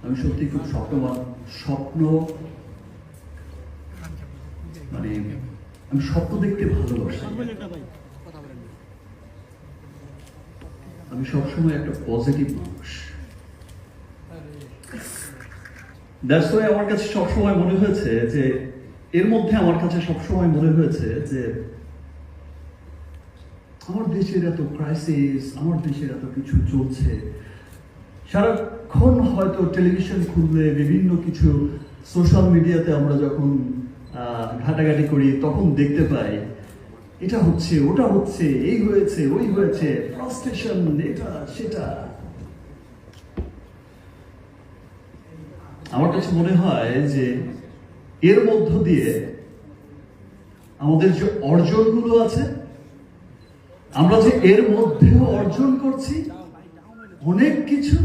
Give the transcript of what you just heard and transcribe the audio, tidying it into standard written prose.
আমি সত্যি খুব স্বপ্ন মানে আমি স্বপ্ন দেখতে ভালোবাসি। আমি সবসময় একটা পজিটিভ মানুষ। দ্যাটস ওয়াই আমার কাছে সবসময় মনে হয়েছে যে এর মধ্যে আমার কাছে সবসময় মনে হয়েছে যে আমার দেশের এত ক্রাইসিস, আমার দেশের এত কিছু চলছে, সারাক্ষণ হয়তো টেলিভিশন খুললে বিভিন্ন কিছু সোশ্যাল মিডিয়াতে আমরা যখন ঘাটাঘাটি করি তখন দেখতে পাই এটা হচ্ছে, ওটা হচ্ছে, এই হয়েছে, ওই হয়েছে, ফ্রাস্ট্রেশন, এটা সেটা। আমার কাছে মনে হয় যে এর মধ্য দিয়ে আমাদের যে অর্জনগুলো আছে, আমরা যে এর মধ্যেও অর্জন করছি অনেক কিছু,